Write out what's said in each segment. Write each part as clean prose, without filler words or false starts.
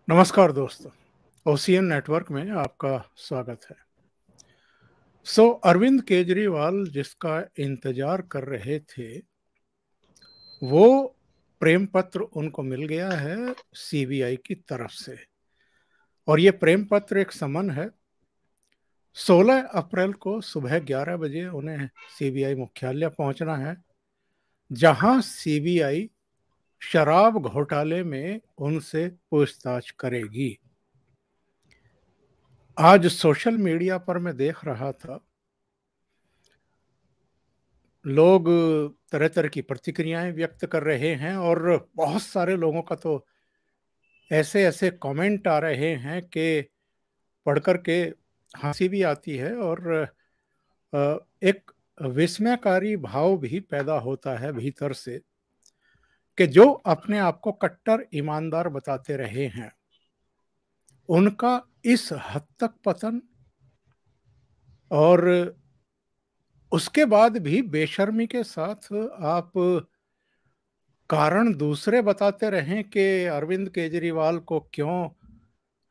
नमस्कार दोस्तों, OCN network में आपका स्वागत है। अरविंद केजरीवाल जिसका इंतजार कर रहे थे, वो प्रेम पत्र उनको मिल गया है सीबीआई की तरफ से। और ये प्रेम पत्र एक समन है। 16 अप्रैल को सुबह 11 बजे उन्हें सीबीआई मुख्यालय पहुंचना है, जहां सीबीआई शराब घोटाले में उनसे पूछताछ करेगी। आज सोशल मीडिया पर मैं देख रहा था, लोग तरह तरह की प्रतिक्रियाएं व्यक्त कर रहे हैं और बहुत सारे लोगों का तो ऐसे ऐसे कमेंट आ रहे हैं कि पढ़ कर के हंसी भी आती है और एक विस्मयकारी भाव भी पैदा होता है भीतर से कि जो अपने आप को कट्टर ईमानदार बताते रहे हैं, उनका इस हद तक पतन, और उसके बाद भी बेशर्मी के साथ आप कारण दूसरे बताते रहें कि अरविंद केजरीवाल को क्यों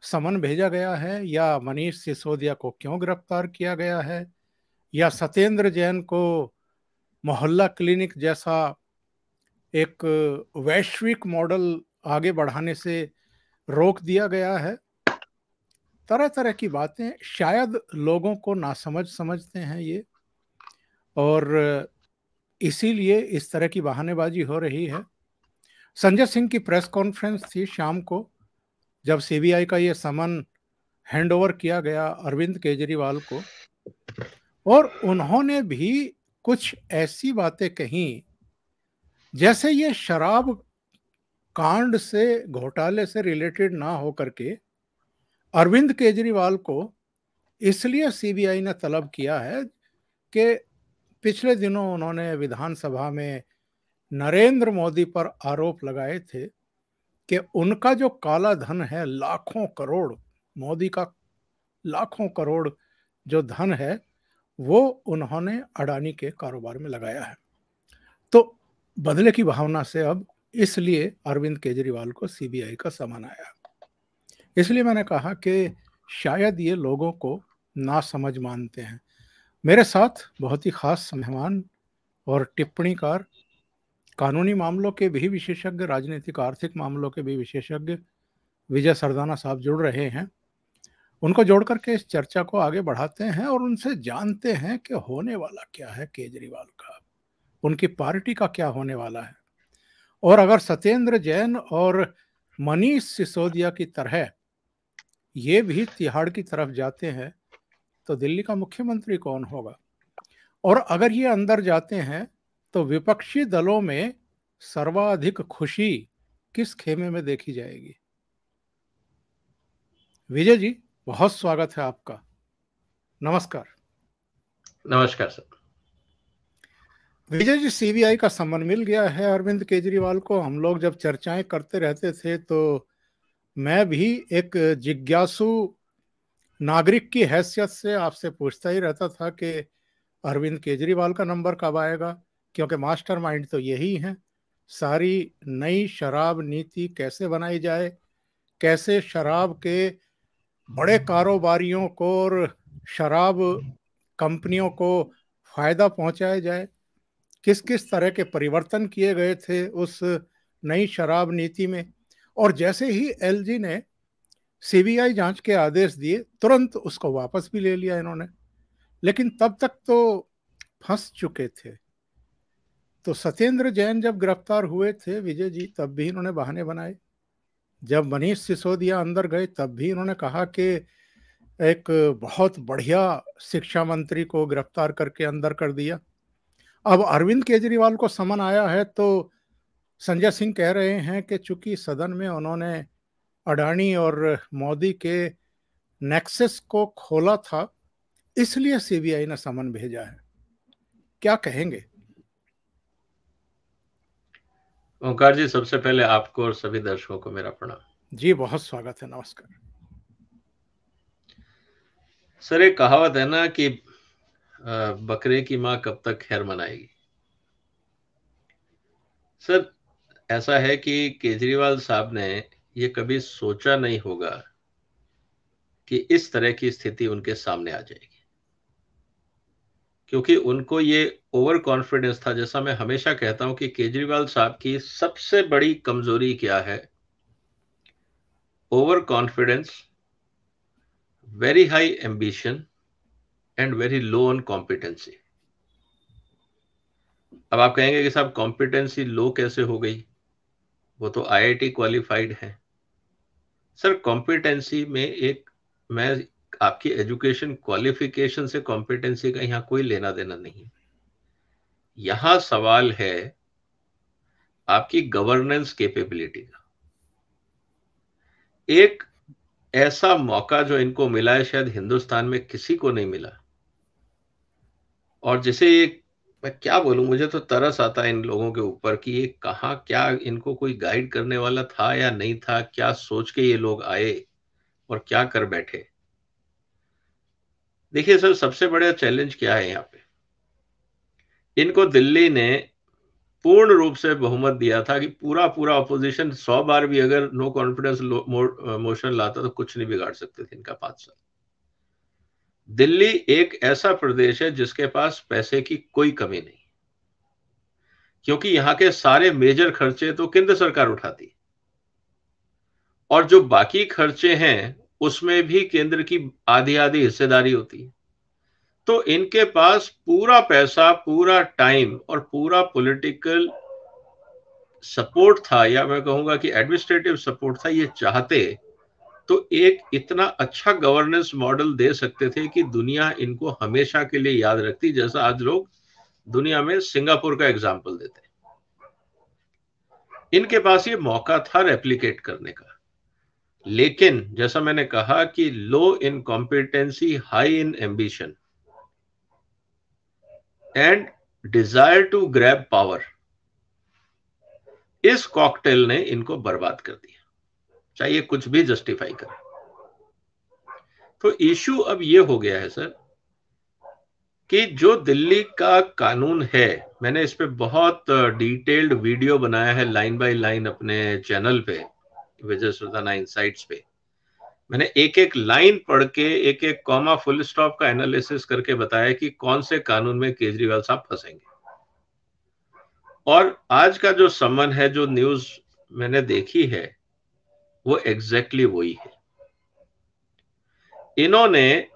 समन भेजा गया है, या मनीष सिसोदिया को क्यों गिरफ्तार किया गया है, या सत्येंद्र जैन को मोहल्ला क्लिनिक जैसा एक वैश्विक मॉडल आगे बढ़ाने से रोक दिया गया है। तरह तरह की बातें शायद लोगों को नासमझ समझते हैं ये, और इसीलिए इस तरह की बहानेबाजी हो रही है। संजय सिंह की प्रेस कॉन्फ्रेंस थी शाम को, जब सीबीआई का ये समन हैंडओवर किया गया अरविंद केजरीवाल को, और उन्होंने भी कुछ ऐसी बातें कही जैसे ये शराब कांड से, घोटाले से रिलेटेड ना हो करके अरविंद केजरीवाल को इसलिए सीबीआई ने तलब किया है कि पिछले दिनों उन्होंने विधानसभा में नरेंद्र मोदी पर आरोप लगाए थे कि उनका जो काला धन है, लाखों करोड़, मोदी का लाखों करोड़ जो धन है, वो उन्होंने अडानी के कारोबार में लगाया है। तो बदले की भावना से अब इसलिए अरविंद केजरीवाल को सीबीआई का समन आया। इसलिए मैंने कहा कि शायद ये लोगों को ना समझ मानते हैं। मेरे साथ बहुत ही खास मेहमान और टिप्पणीकार, कानूनी मामलों के भी विशेषज्ञ, राजनीतिक आर्थिक मामलों के भी विशेषज्ञ विजय सरदाना साहब जुड़ रहे हैं। उनको जोड़ करके इस चर्चा को आगे बढ़ाते हैं और उनसे जानते हैं कि होने वाला क्या है केजरीवाल का, उनकी पार्टी का क्या होने वाला है। और अगर सत्येंद्र जैन और मनीष सिसोदिया की तरह ये भी तिहाड़ की तरफ जाते हैं तो दिल्ली का मुख्यमंत्री कौन होगा, और अगर ये अंदर जाते हैं तो विपक्षी दलों में सर्वाधिक खुशी किस खेमे में देखी जाएगी। विजय जी, बहुत स्वागत है आपका। नमस्कार। नमस्कार सर। विजय जी, सीबीआई का समन मिल गया है अरविंद केजरीवाल को। हम लोग जब चर्चाएं करते रहते थे तो मैं भी एक जिज्ञासु नागरिक की हैसियत से आपसे पूछता ही रहता था कि अरविंद केजरीवाल का नंबर कब आएगा, क्योंकि मास्टरमाइंड तो यही है। सारी नई शराब नीति कैसे बनाई जाए, कैसे शराब के बड़े कारोबारियों को और शराब कंपनियों को फायदा पहुंचाया जाए, किस किस तरह के परिवर्तन किए गए थे उस नई शराब नीति में। और जैसे ही एलजी ने सीबीआई जांच के आदेश दिए, तुरंत उसको वापस भी ले लिया इन्होंने। लेकिन तब तक तो फंस चुके थे। तो सत्येंद्र जैन जब गिरफ्तार हुए थे विजय जी, तब भी इन्होंने बहाने बनाए। जब मनीष सिसोदिया अंदर गए तब भी इन्होंने कहा कि एक बहुत बढ़िया शिक्षा मंत्री को गिरफ्तार करके अंदर कर दिया। अब अरविंद केजरीवाल को समन आया है तो संजय सिंह कह रहे हैं कि चूंकि सदन में उन्होंने अडानी और मोदी के नेक्सस को खोला था, इसलिए सीबीआई ने समन भेजा है। क्या कहेंगे? ओंकार जी, सबसे पहले आपको और सभी दर्शकों को मेरा प्रणाम। जी बहुत स्वागत है, नमस्कार। सर, एक कहावत है ना कि बकरे की मां कब तक खैर मनाएगी। सर, ऐसा है कि केजरीवाल साहब ने ये कभी सोचा नहीं होगा कि इस तरह की स्थिति उनके सामने आ जाएगी, क्योंकि उनको ये ओवर कॉन्फिडेंस था। जैसा मैं हमेशा कहता हूं कि केजरीवाल साहब की सबसे बड़ी कमजोरी क्या है? Over confidence, very high ambition and very low on competency. अब आप कहेंगे कि साहब कॉम्पिटेंसी लो कैसे हो गई, वो तो आईआईटी क्वालिफाइड है। सर कॉम्पिटेंसी में एक, मैं आपकी एजुकेशन क्वालिफिकेशन से कॉम्पिटेंसी का यहां कोई लेना देना नहीं। यहां सवाल है आपकी गवर्नेंस कैपेबिलिटी का। एक ऐसा मौका जो इनको मिला है, शायद हिंदुस्तान में किसी को नहीं मिला, और जिसे एक, मैं क्या बोलूं, मुझे तो तरस आता है इन लोगों के ऊपर कि ये कहाँ, क्या इनको कोई गाइड करने वाला था या नहीं था, क्या सोच के ये लोग आए और क्या कर बैठे। देखिए सर, सबसे बड़ा चैलेंज क्या है यहाँ पे? इनको दिल्ली ने पूर्ण रूप से बहुमत दिया था कि पूरा पूरा ऑपोजिशन 100 बार भी अगर नो कॉन्फिडेंस मोशन लाता तो कुछ नहीं बिगाड़ सकते थे इनका 5 साल। दिल्ली एक ऐसा प्रदेश है जिसके पास पैसे की कोई कमी नहीं, क्योंकि यहां के सारे मेजर खर्चे तो केंद्र सरकार उठाती है, और जो बाकी खर्चे हैं उसमें भी केंद्र की आधी आधी हिस्सेदारी होती है। तो इनके पास पूरा पैसा, पूरा टाइम और पूरा पॉलिटिकल सपोर्ट था, या मैं कहूंगा कि एडमिनिस्ट्रेटिव सपोर्ट था। ये चाहते तो एक इतना अच्छा गवर्नेंस मॉडल दे सकते थे कि दुनिया इनको हमेशा के लिए याद रखती, जैसा आज लोग दुनिया में सिंगापुर का एग्जाम्पल देते। इनके पास ये मौका था रेप्लिकेट करने का, लेकिन जैसा मैंने कहा कि low in competency, high in ambition and desire to grab power, इस कॉकटेल ने इनको बर्बाद कर दिया, चाहिए कुछ भी जस्टिफाई करे। तो इश्यू अब ये हो गया है सर कि जो दिल्ली का कानून है, मैंने इस पे बहुत डिटेल्ड वीडियो बनाया है लाइन बाय लाइन अपने चैनल पे, विजय सुल्ताना इनसाइट्स पे। मैंने एक एक लाइन पढ़ के, एक एक कॉमा फुल स्टॉप का एनालिसिस करके बताया कि कौन से कानून में केजरीवाल साहब फंसेंगे। और आज का जो सम्मन है, जो न्यूज मैंने देखी है, वो एग्जैक्टली वही है। इन्होंने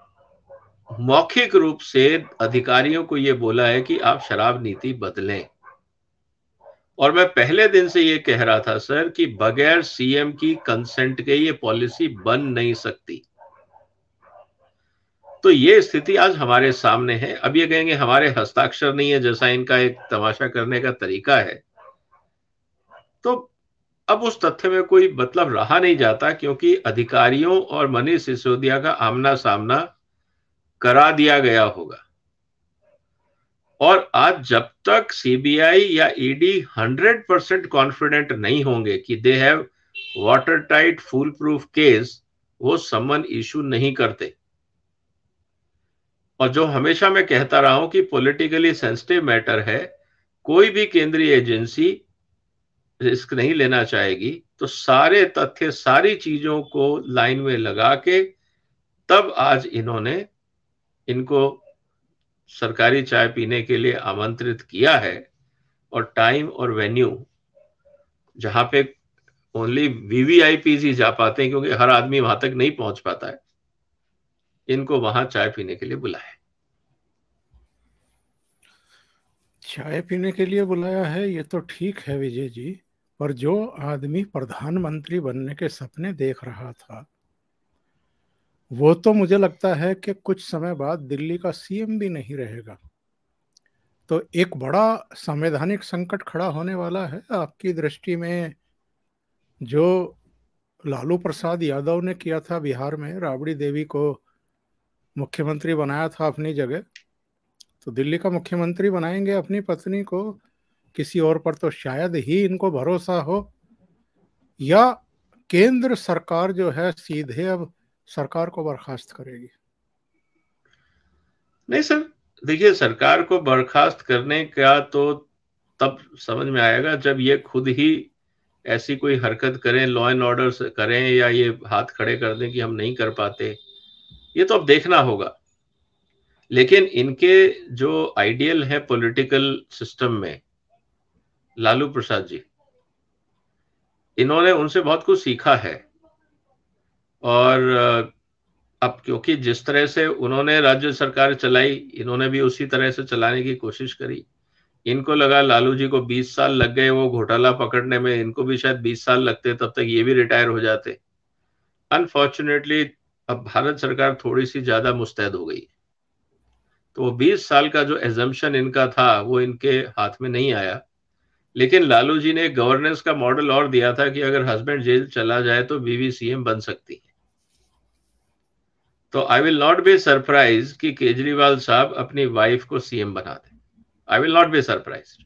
मौखिक रूप से अधिकारियों को यह बोला है कि आप शराब नीति बदलें, और मैं पहले दिन से ये कह रहा था सर कि बगैर सीएम की कंसेंट के ये पॉलिसी बन नहीं सकती। तो ये स्थिति आज हमारे सामने है। अब ये कहेंगे हमारे हस्ताक्षर नहीं है, जैसा इनका एक तमाशा करने का तरीका है, तो अब उस तथ्य में कोई मतलब रहा नहीं जाता, क्योंकि अधिकारियों और मनीष सिसोदिया का आमना सामना करा दिया गया होगा। और आज जब तक सीबीआई या ईडी 100% कॉन्फिडेंट नहीं होंगे कि they have water tight full proof case, वो सम्मन इशू नहीं करते। और जो हमेशा मैं कहता रहा हूं कि पॉलिटिकली सेंसिटिव मैटर है, कोई भी केंद्रीय एजेंसी रिस्क नहीं लेना चाहेगी, तो सारे तथ्य, सारी चीजों को लाइन में लगा के तब आज इन्होंने इनको सरकारी चाय पीने के लिए आमंत्रित किया है। और टाइम और वेन्यू, जहां पे ओनली वीवीआईपीज ही जा पाते हैं, क्योंकि हर आदमी वहां तक नहीं पहुंच पाता है, इनको वहां चाय पीने के लिए बुलाया। चाय पीने के लिए बुलाया है, ये तो ठीक है विजय जी, पर जो आदमी प्रधानमंत्री बनने के सपने देख रहा था, वो तो मुझे लगता है कि कुछ समय बाद दिल्ली का सीएम भी नहीं रहेगा। तो एक बड़ा संवैधानिक संकट खड़ा होने वाला है आपकी दृष्टि में। जो लालू प्रसाद यादव ने किया था बिहार में, राबड़ी देवी को मुख्यमंत्री बनाया था अपनी जगह, तो दिल्ली का मुख्यमंत्री बनाएंगे अपनी पत्नी को, किसी और पर तो शायद ही इनको भरोसा हो, या केंद्र सरकार जो है सीधे अब सरकार को बर्खास्त करेगी। नहीं सर, देखिए सरकार को बर्खास्त करने का तो तब समझ में आएगा जब ये खुद ही ऐसी कोई हरकत करें, लॉ एंड ऑर्डर करें, या ये हाथ खड़े कर दें कि हम नहीं कर पाते, ये तो अब देखना होगा। लेकिन इनके जो आइडियल है पॉलिटिकल सिस्टम में, लालू प्रसाद जी, इन्होंने उनसे बहुत कुछ सीखा है। और अब क्योंकि जिस तरह से उन्होंने राज्य सरकार चलाई, इन्होंने भी उसी तरह से चलाने की कोशिश करी। इनको लगा लालू जी को 20 साल लग गए वो घोटाला पकड़ने में, इनको भी शायद 20 साल लगते, तब तक ये भी रिटायर हो जाते। अनफॉर्चुनेटली अब भारत सरकार थोड़ी सी ज्यादा मुस्तैद हो गई, तो वो 20 साल का जो एजम्पशन इनका था वो इनके हाथ में नहीं आया। लेकिन लालू जी ने गवर्नेंस का मॉडल और दिया था कि अगर हस्बैंड जेल चला जाए तो बीवी सीएम बन सकती है। तो I will not be surprise कि केजरीवाल साहब अपनी वाइफ को सीएम बना दें। I will not be surprise.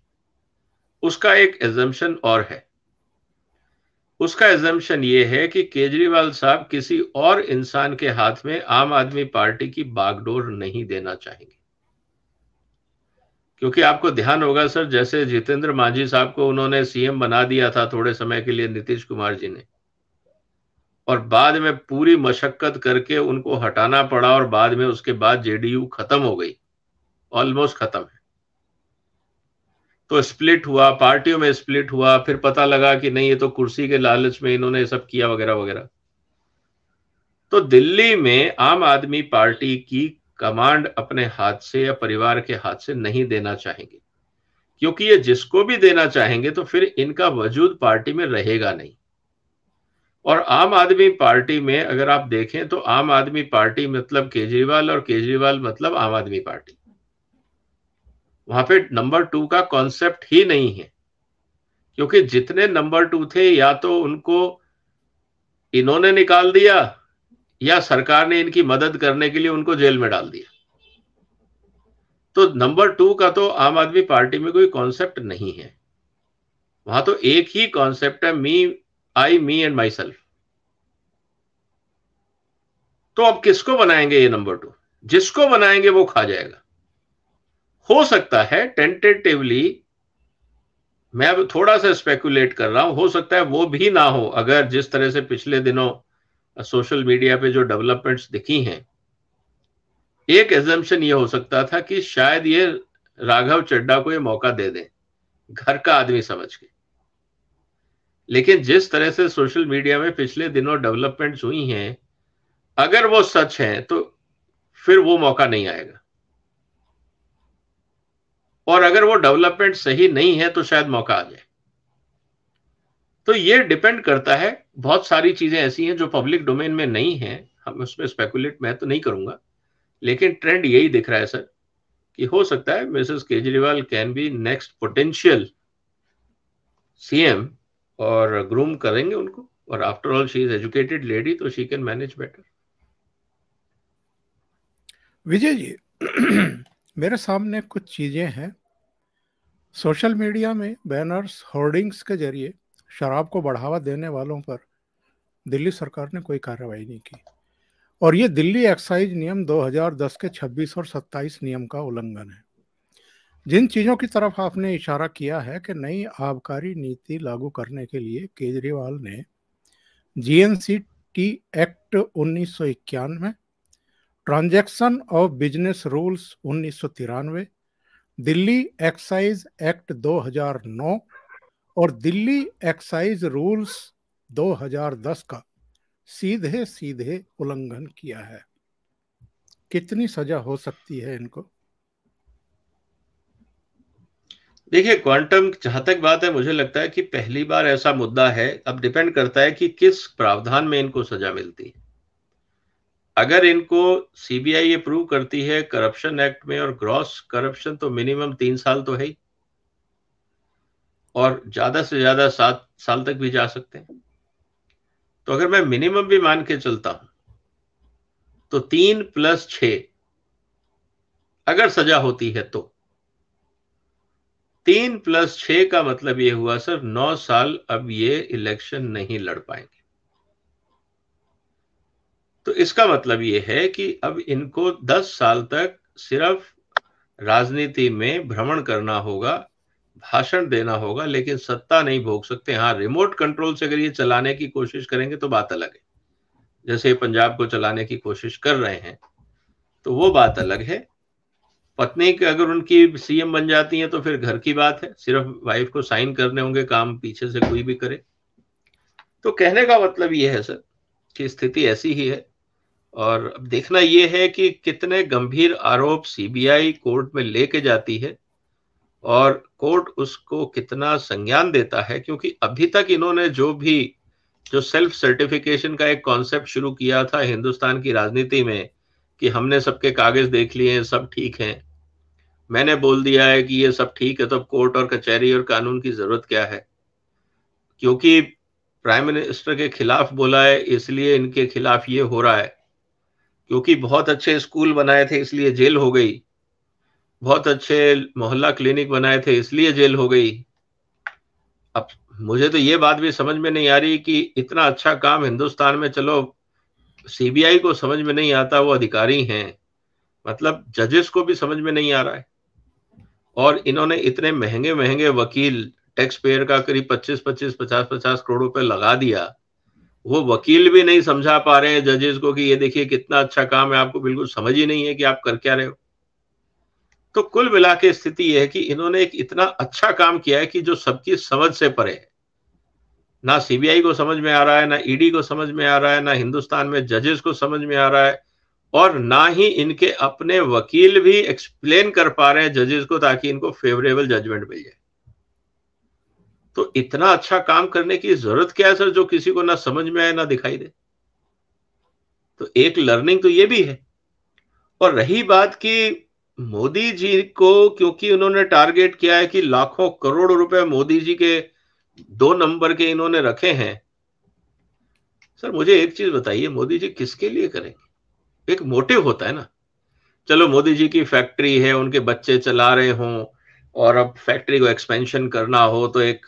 उसका एक एजम्पशन और है। उसका एजम्पशन ये है कि केजरीवाल साहब किसी और इंसान के हाथ में आम आदमी पार्टी की बागडोर नहीं देना चाहेंगे। क्योंकि आपको ध्यान होगा सर, जैसे जितेंद्र मांझी साहब को उन्होंने सीएम बना दिया था थोड़े समय के लिए नीतीश कुमार जी ने, और बाद में पूरी मशक्कत करके उनको हटाना पड़ा, और बाद में उसके बाद जेडीयू खत्म हो गई, ऑलमोस्ट खत्म है। तो स्प्लिट हुआ, पार्टियों में स्प्लिट हुआ, फिर पता लगा कि नहीं ये तो कुर्सी के लालच में इन्होंने सब किया वगैरह वगैरह। तो दिल्ली में आम आदमी पार्टी की कमांड अपने हाथ से या परिवार के हाथ से नहीं देना चाहेंगे, क्योंकि ये जिसको भी देना चाहेंगे तो फिर इनका वजूद पार्टी में रहेगा नहीं। और आम आदमी पार्टी में अगर आप देखें तो आम आदमी पार्टी मतलब केजरीवाल, और केजरीवाल मतलब आम आदमी पार्टी। वहां पे नंबर 2 का कॉन्सेप्ट ही नहीं है, क्योंकि जितने नंबर 2 थे या तो उनको इन्होंने निकाल दिया या सरकार ने इनकी मदद करने के लिए उनको जेल में डाल दिया। तो नंबर 2 का तो आम आदमी पार्टी में कोई कॉन्सेप्ट नहीं है। वहां तो एक ही कॉन्सेप्ट है, मी एंड माई सेल्फ। तो अब किसको बनाएंगे ये नंबर 2? जिसको बनाएंगे वो खा जाएगा। हो सकता है टेंटेटिवली, मैं अब थोड़ा सा स्पेकुलेट कर रहा हूं, हो सकता है वो भी ना हो, अगर जिस तरह से पिछले दिनों सोशल मीडिया पे जो डेवलपमेंट्स दिखी हैं। एक एजम्पशन ये हो सकता था कि शायद ये राघव चड्ढा को ये मौका दे दें, घर का आदमी समझ के। लेकिन जिस तरह से सोशल मीडिया में पिछले दिनों डेवलपमेंट्स हुई हैं, अगर वो सच है तो फिर वो मौका नहीं आएगा, और अगर वो डेवलपमेंट सही नहीं है तो शायद मौका आ जाए। तो ये डिपेंड करता है, बहुत सारी चीजें ऐसी हैं जो पब्लिक डोमेन में नहीं है, हम उसमें स्पेकुलेट मैं तो नहीं करूंगा। लेकिन ट्रेंड यही दिख रहा है सर, कि हो सकता है Mrs Kejriwal can be next potential CM, और ग्रूम करेंगे उनको। और after all she is educated lady, तो she can manage better. Vijay ji, मेरे सामने कुछ चीजें हैं। सोशल मीडिया में बैनर्स, होर्डिंग्स के जरिए शराब को बढ़ावा देने वालों पर दिल्ली सरकार ने कोई कार्रवाई नहीं की, और ये दिल्ली एक्साइज नियम 2010 के 26 और 27 नियम का उल्लंघन है। जिन चीजों की तरफ आपने इशारा किया है कि नई आबकारी नीति लागू करने के लिए केजरीवाल ने GNCT act 1991, transaction of business rules 1993, Delhi excise act 2009 और दिल्ली एक्साइज रूल्स 2010 का सीधे सीधे उल्लंघन किया है। कितनी सजा हो सकती है इनको? देखिए, क्वांटम जहां तक बात है, मुझे लगता है कि पहली बार ऐसा मुद्दा है। अब डिपेंड करता है कि किस प्रावधान में इनको सजा मिलती है। अगर इनको सीबीआई ये प्रूव करती है करप्शन एक्ट में और ग्रॉस करप्शन, तो मिनिमम 3 साल तो है ही, और ज्यादा से ज्यादा 7 साल तक भी जा सकते हैं। तो अगर मैं मिनिमम भी मान के चलता हूं तो 3 + 6 अगर सजा होती है तो 3 + 6 का मतलब ये हुआ सर 9 साल अब ये इलेक्शन नहीं लड़ पाएंगे। तो इसका मतलब ये है कि अब इनको 10 साल तक सिर्फ राजनीति में भ्रमण करना होगा, भाषण देना होगा, लेकिन सत्ता नहीं भोग सकते। हाँ, रिमोट कंट्रोल से अगर ये चलाने की कोशिश करेंगे तो बात अलग है, जैसे पंजाब को चलाने की कोशिश कर रहे हैं, तो वो बात अलग है। पत्नी की अगर उनकी सीएम बन जाती है तो फिर घर की बात है, सिर्फ वाइफ को साइन करने होंगे, काम पीछे से कोई भी करे। तो कहने का मतलब ये है सर कि स्थिति ऐसी ही है। और अब देखना ये है कि कितने गंभीर आरोप सीबीआई कोर्ट में लेके जाती है और कोर्ट उसको कितना संज्ञान देता है, क्योंकि अभी तक इन्होंने जो सेल्फ सर्टिफिकेशन का एक कॉन्सेप्ट शुरू किया था हिंदुस्तान की राजनीति में कि हमने सबके कागज देख लिए हैं, सब ठीक हैं, मैंने बोल दिया है कि ये सब ठीक है, तो अब कोर्ट और कचहरी और कानून की जरूरत क्या है? क्योंकि प्राइम मिनिस्टर के खिलाफ बोला है इसलिए इनके खिलाफ ये हो रहा है, क्योंकि बहुत अच्छे स्कूल बनाए थे इसलिए जेल हो गई, बहुत अच्छे मोहल्ला क्लिनिक बनाए थे इसलिए जेल हो गई। अब मुझे तो ये बात भी समझ में नहीं आ रही कि इतना अच्छा काम हिंदुस्तान में, चलो सीबीआई को समझ में नहीं आता, वो अधिकारी हैं, मतलब जजेस को भी समझ में नहीं आ रहा है। और इन्होंने इतने महंगे महंगे वकील, टैक्स पेयर का करीब 25-25, 50-50 करोड़ रुपए लगा दिया, वो वकील भी नहीं समझा पा रहे हैं जजेस को कि ये देखिए कितना अच्छा काम है, आपको बिल्कुल समझ ही नहीं है कि आप कर क्या रहे हो। तो कुल मिला के स्थिति यह है कि इन्होंने एक इतना अच्छा काम किया है कि जो सबकी समझ से परे है। ना सीबीआई को समझ में आ रहा है, ना ईडी को समझ में आ रहा है, ना हिंदुस्तान में जजेस को समझ में आ रहा है, और ना ही इनके अपने वकील भी एक्सप्लेन कर पा रहे हैं जजेस को ताकि इनको फेवरेबल जजमेंट मिल जाए। तो इतना अच्छा काम करने की जरूरत क्या है सर, जो किसी को ना समझ में आए ना दिखाई दे? तो एक लर्निंग तो ये भी है। और रही बात कि मोदी जी को, क्योंकि उन्होंने टारगेट किया है कि लाखों करोड़ रुपए मोदी जी के 2 नंबर के इन्होंने रखे हैं। सर मुझे एक चीज बताइए, मोदी जी किसके लिए करेंगे? एक मोटिव होता है ना। चलो मोदी जी की फैक्ट्री है, उनके बच्चे चला रहे हों, और अब फैक्ट्री को एक्सपेंशन करना हो तो एक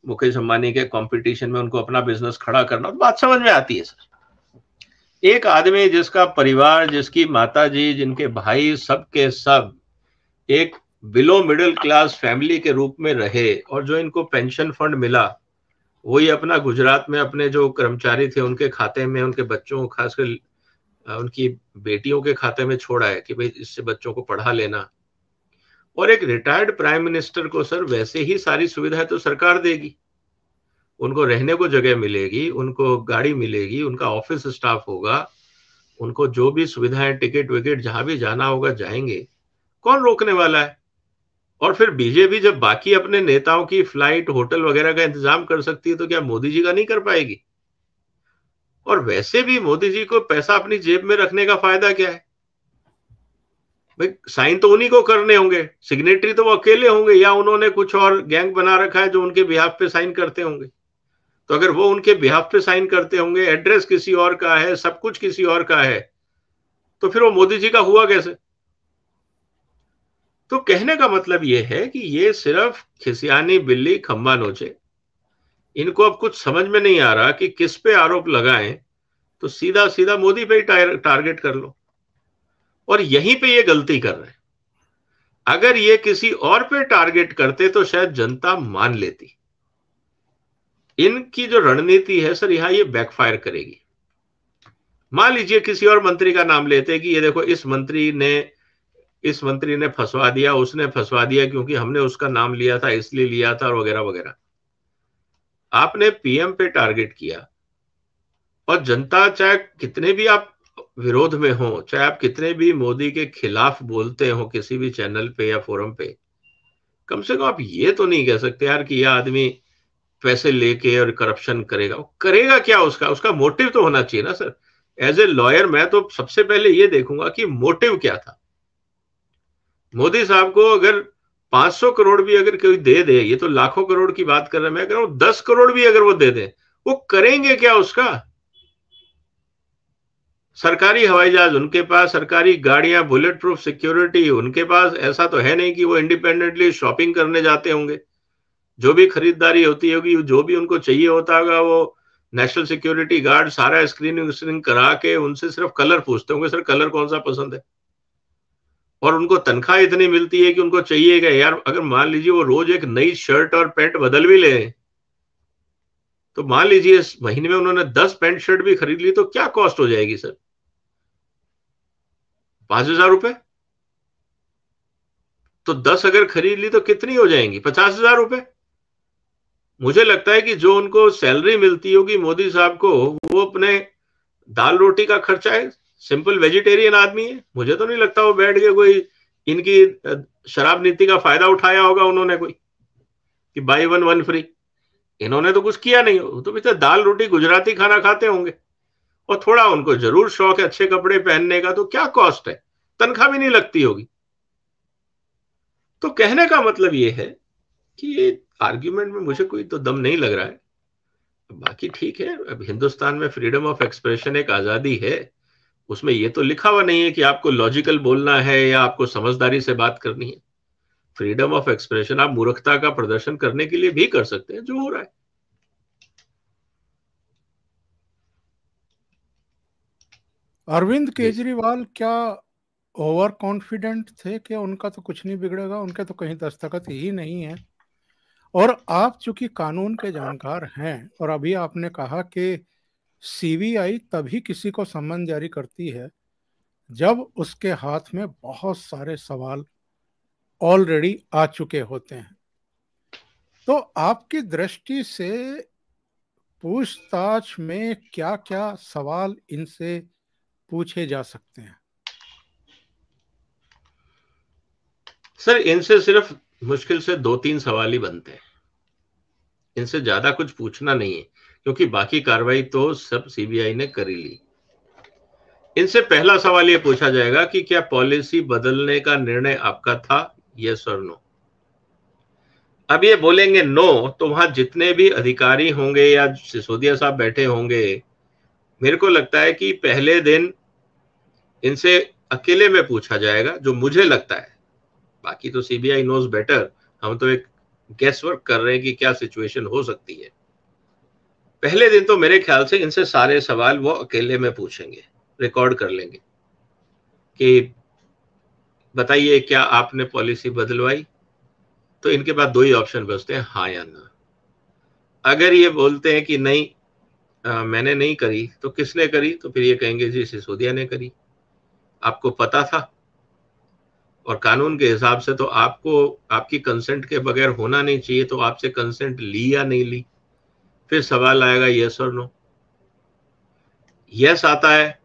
मुकेश अंबानी के कंपटीशन में उनको अपना बिजनेस खड़ा करना, बात समझ में आती है सर। एक आदमी जिसका परिवार, जिसकी माताजी, जिनके भाई, सब के सब एक बिलो मिडिल क्लास फैमिली के रूप में रहे, और जो इनको पेंशन फंड मिला वही अपना गुजरात में अपने जो कर्मचारी थे उनके खाते में, उनके बच्चों, खासकर उनकी बेटियों के खाते में छोड़ा है कि भाई इससे बच्चों को पढ़ा लेना। और एक रिटायर्ड प्राइम मिनिस्टर को सर वैसे ही सारी सुविधाएं तो सरकार देगी, उनको रहने को जगह मिलेगी, उनको गाड़ी मिलेगी, उनका ऑफिस स्टाफ होगा, उनको जो भी सुविधाएं, टिकट विकेट, जहां भी जाना होगा जाएंगे, कौन रोकने वाला है? और फिर बीजेपी जब बाकी अपने नेताओं की फ्लाइट, होटल वगैरह का इंतजाम कर सकती है तो क्या मोदी जी का नहीं कर पाएगी? और वैसे भी मोदी जी को पैसा अपनी जेब में रखने का फायदा क्या है भाई? साइन तो उन्हीं को करने होंगे, सिग्नेटरी तो वो अकेले होंगे, या उन्होंने कुछ और गैंग बना रखा है जो उनके बिहाफ पे साइन करते होंगे। तो अगर वो उनके बिहाफ पे साइन करते होंगे, एड्रेस किसी और का है, सब कुछ किसी और का है, तो फिर वो मोदी जी का हुआ कैसे? तो कहने का मतलब ये है कि ये सिर्फ खिसियानी बिल्ली खंबा नोचे। इनको अब कुछ समझ में नहीं आ रहा कि किस पे आरोप लगाएं, तो सीधा सीधा मोदी पे ही टारगेट कर लो, और यहीं पे ये गलती कर रहे हैं। अगर ये किसी और पे टारगेट करते तो शायद जनता मान लेती। इनकी जो रणनीति है सर, यहां ये बैकफायर करेगी। मान लीजिए किसी और मंत्री का नाम लेते कि ये देखो इस मंत्री ने फंसवा दिया, उसने फंसवा दिया, क्योंकि हमने उसका नाम लिया था इसलिए लिया था, और वगैरह वगैरह। आपने पीएम पे टारगेट किया, और जनता, चाहे कितने भी आप विरोध में हो, चाहे आप कितने भी मोदी के खिलाफ बोलते हो किसी भी चैनल पे या फोरम पे, कम से कम आप ये तो नहीं कह सकते यार कि यह आदमी पैसे लेके और करप्शन करेगा। वो करेगा क्या? उसका मोटिव तो होना चाहिए ना सर। एज ए लॉयर मैं तो सबसे पहले ये देखूंगा कि मोटिव क्या था। मोदी साहब को अगर 500 करोड़ भी अगर कोई दे दे, ये तो लाखों करोड़ की बात कर रहे हैं, मैं कह रहा हूं 10 करोड़ भी अगर वो दे दे, वो करेंगे क्या उसका? सरकारी हवाई जहाज उनके पास, सरकारी गाड़ियां, बुलेट प्रूफ सिक्योरिटी उनके पास। ऐसा तो है नहीं कि वो इंडिपेंडेंटली शॉपिंग करने जाते होंगे। जो भी खरीदारी होती होगी, जो भी उनको चाहिए होता होगा, वो नेशनल सिक्योरिटी गार्ड सारा स्क्रीनिंग करा के उनसे सिर्फ कलर पूछते होंगे, सर कलर कौन सा पसंद है? और उनको तनख्वाह इतनी मिलती है कि उनको चाहिएगा यार, अगर मान लीजिए वो रोज एक नई शर्ट और पैंट बदल भी ले, तो मान लीजिए इस महीने में उन्होंने 10 पैंट शर्ट भी खरीद ली, तो क्या कॉस्ट हो जाएगी सर? 5,000 रुपए। तो 10 अगर खरीद ली तो कितनी हो जाएंगी? 50,000 रुपए। मुझे लगता है कि जो उनको सैलरी मिलती होगी मोदी साहब को, वो अपने दाल रोटी का खर्चा है। सिंपल वेजिटेरियन आदमी है, मुझे तो नहीं लगता वो बैठ के कोई इनकी शराब नीति का फायदा उठाया होगा उन्होंने, कोई कि बाई वन वन फ्री। इन्होंने तो कुछ किया नहीं, तो भी तो दाल रोटी गुजराती खाना खाते होंगे, और थोड़ा उनको जरूर शौक है अच्छे कपड़े पहनने का, तो क्या कॉस्ट है? तनख्वाह भी नहीं लगती होगी। तो कहने का मतलब ये है कि ये आर्ग्यूमेंट में मुझे कोई तो दम नहीं लग रहा है। बाकी ठीक है, अब हिंदुस्तान में फ्रीडम ऑफ एक्सप्रेशन एक आजादी है, उसमें ये तो लिखा हुआ नहीं है कि आपको लॉजिकल बोलना है या आपको समझदारी से बात करनी है। फ्रीडम ऑफ एक्सप्रेशन आप मूर्खता का प्रदर्शन करने के लिए भी कर सकते हैं, जो हो रहा है। अरविंद केजरीवाल क्या ओवर कॉन्फिडेंट थे कि उनका तो कुछ नहीं बिगड़ेगा, उनके तो कहीं दस्तखत ही नहीं है? और आप चूंकि कानून के जानकार हैं, और अभी आपने कहा कि सीबीआई तभी किसी को सम्मन जारी करती है जब उसके हाथ में बहुत सारे सवाल ऑलरेडी आ चुके होते हैं, तो आपकी दृष्टि से पूछताछ में क्या क्या सवाल इनसे पूछे जा सकते हैं? सर, इनसे सिर्फ मुश्किल से 2-3 सवाल ही बनते हैं, इनसे ज्यादा कुछ पूछना नहीं है, क्योंकि बाकी कार्रवाई तो सब सीबीआई ने कर ही ली। इनसे पहला सवाल ये पूछा जाएगा कि क्या पॉलिसी बदलने का निर्णय आपका था, यस और नो। अब ये बोलेंगे नो, तो वहां जितने भी अधिकारी होंगे या सिसोदिया साहब बैठे होंगे, मेरे को लगता है कि पहले दिन इनसे अकेले में पूछा जाएगा, जो मुझे लगता है। बाकी तो सीबीआई नोज बेटर, हम तो एक गेस वर्क कर रहे हैं कि क्या सिचुएशन हो सकती है। पहले दिन तो मेरे ख्याल से इनसे सारे सवाल वो अकेले में पूछेंगे, रिकॉर्ड कर लेंगे कि बताइए क्या आपने पॉलिसी बदलवाई। तो इनके पास 2 ही ऑप्शन बचते हैं, हाँ या ना। अगर ये बोलते हैं कि नहीं मैंने नहीं करी, तो किसने करी? तो फिर ये कहेंगे जी सिसोदिया ने करी, आपको पता था। और कानून के हिसाब से तो आपको आपकी कंसेंट के बगैर होना नहीं चाहिए, तो आपसे कंसेंट ली या नहीं ली। फिर सवाल आएगा यस और नो। यस आता है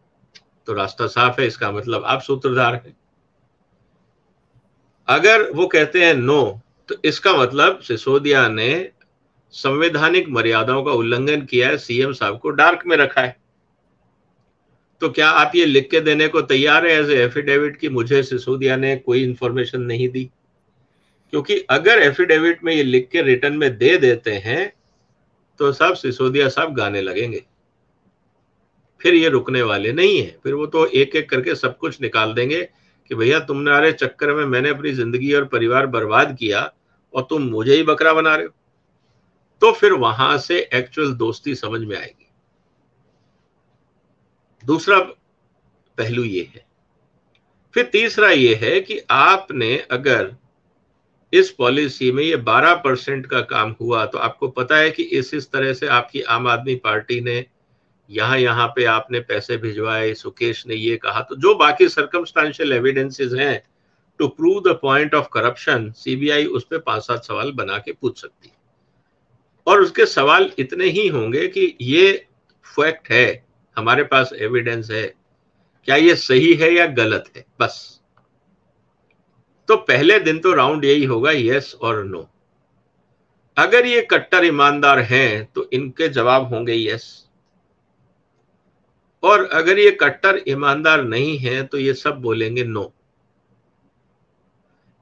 तो रास्ता साफ है, इसका मतलब आप सूत्रधार हैं। अगर वो कहते हैं नो, तो इसका मतलब सिसोदिया ने संवैधानिक मर्यादाओं का उल्लंघन किया है, सीएम साहब को डार्क में रखा है। तो क्या आप ये लिख के देने को तैयार है एज एफिडेविट कि मुझे सिसोदिया ने कोई इंफॉर्मेशन नहीं दी? क्योंकि अगर एफिडेविट में ये लिख के रिटर्न में दे देते हैं, तो सब सिसोदिया साहब गाने लगेंगे, फिर ये रुकने वाले नहीं है। फिर वो तो एक एक करके सब कुछ निकाल देंगे कि भैया तुम्हारे चक्कर में मैंने अपनी जिंदगी और परिवार बर्बाद किया और तुम मुझे ही बकरा बना रहे हो। तो फिर वहां से एक्चुअल दोस्ती समझ में आएगी। दूसरा पहलू ये है। फिर तीसरा ये है कि आपने अगर इस पॉलिसी में ये 12% का काम हुआ, तो आपको पता है कि इस तरह से आपकी आम आदमी पार्टी ने यहां पे आपने पैसे भिजवाए, सुकेश ने ये कहा, तो जो बाकी सर्कमस्टांशियल एविडेंसेस हैं to prove the point of corruption, CBI उस पर 5-7 सवाल बना के पूछ सकती है। और उसके सवाल इतने ही होंगे कि ये फैक्ट है, हमारे पास एविडेंस है, क्या ये सही है या गलत है, बस। तो पहले दिन तो राउंड यही होगा, यस और नो। अगर ये कट्टर ईमानदार हैं तो इनके जवाब होंगे यस, और अगर ये कट्टर ईमानदार नहीं है तो ये सब बोलेंगे नो।